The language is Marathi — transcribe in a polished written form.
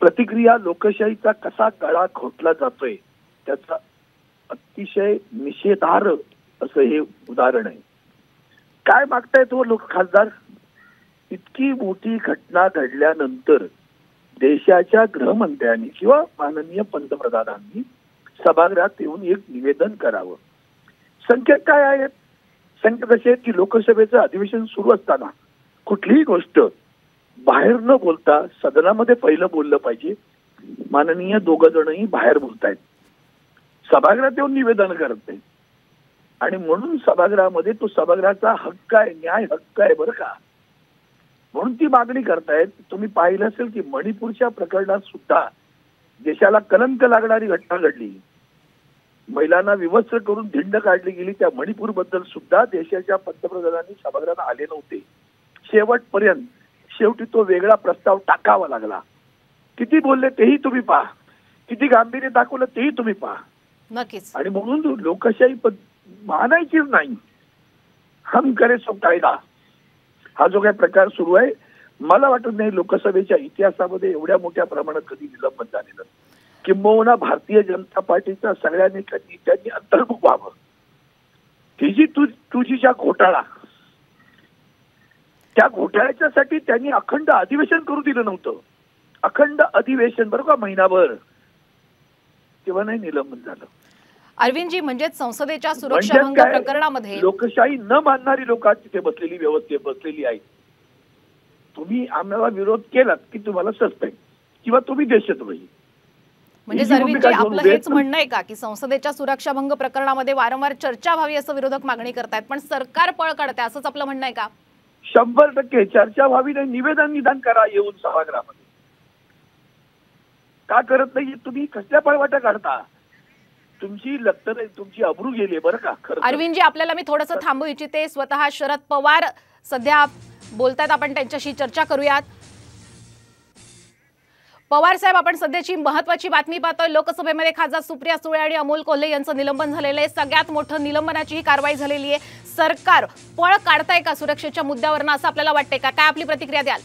प्रतिक्रिया लोकशाहीचा कसा गळा घोटला जातोय त्याचा अतिशय निषेधार्ह असं हे उदाहरण आहे. काय मागतायत तो लोक खासदार? इतकी मोठी घटना घडल्यानंतर देशाच्या गृहमंत्र्यांनी किंवा माननीय पंतप्रधानांनी सभागृहात येऊन एक निवेदन करावं. संकेत काय आहेत? संकेत असे आहेत की लोकसभेचं अधिवेशन सुरू असताना कुठलीही गोष्ट बाहेर न बोलता सदनामध्ये पहिलं बोललं पाहिजे. माननीय दोघं जणही बाहेर बोलतायत, सभागृहात येऊन निवेदन करत नाही. आणि म्हणून सभागृहामध्ये तो सभागृहाचा हक्क आहे, न्याय हक्क आहे बरं का. म्हणून ती मागणी करतायत. तुम्ही पाहिलं असेल की मणिपूरच्या प्रकरणात सुद्धा देशाला कलंक लागणारी घटना घडली. महिलांना विवस्त्र करून धिंड काढली गेली. त्या मणिपूर बद्दल सुद्धा देशाच्या पंतप्रधानांनी सभागृहात आले नव्हते शेवटपर्यंत. शेवटी तो वेगळा प्रस्ताव टाकावा लागला. किती बोलले तेही तुम्ही पहा, किती गांभीर्य दाखवलं तेही तुम्ही पहा. नक्कीच. आणि म्हणून लोकशाही मानायचीच नाही. हम करे सो कायदा हा जो काही प्रकार सुरू आहे, मला वाटत नाही लोकसभेच्या इतिहासामध्ये एवढ्या मोठ्या प्रमाणात कधी निलंबन झालेलं. किंबहुना भारतीय जनता पार्टीचा सगळ्यांनी त्यांनी अंतर्मुख व्हावं. तुझीच्या घोटाळा, त्या घोटाळ्याच्यासाठी त्यांनी अखंड अधिवेशन करू दिलं नव्हतं. अखंड अधिवेशन बरं का, महिनाभर, तेव्हा नाही निलंबन झालं. अरविंदजी, म्हणजे संसदेच्या सुरक्षा भंग प्रकरणामध्ये लोकशाही न मानणारी लोक तिथे बसलेली व्यवस्थेत बसलेली आहेत. तुम्ही आम्हाला विरोध केलात की तुम्हाला सस्पेंड किंवा तुम्ही देशद्रोही. म्हणजे अरविंदजी, आपलं हेच म्हणणं आहे का की संसदेच्या सुरक्षा भंग प्रकरणामध्ये वारंवार चर्चा व्हावी असं विरोधक मागणी करतायत, पण सरकार पळ काढते असंच आपलं म्हणणं आहे का? 100% चर्चा व्हावी नाही, निदान करा येऊन सभागृहामध्ये. का करत नाही तुम्ही? कसल्या पळवाटा काढता? तुमची लक्तर तुमची अब्रू गेली बरं का. अरविंदजी, आपल्याला मी थोडंसं थांबू इच्छिते. स्वतः शरद पवार सध्या बोलतात, आपण त्यांच्याशी चर्चा करूयात. पवार साहेब, आपण सध्याची महत्त्वाची बातमी पाहतोय. लोकसभेमध्ये खासदार सुप्रिया सुळे आणि अमोल कोल्हे यांचं निलंबन झालेलं आहे. सगळ्यात मोठं निलंबनाची ही कारवाई झालेली आहे. सरकार पळ काढताय का सुरक्षेच्या मुद्द्यावरनं, असं आपल्याला वाटतंय का? काय आपली प्रतिक्रिया द्याल?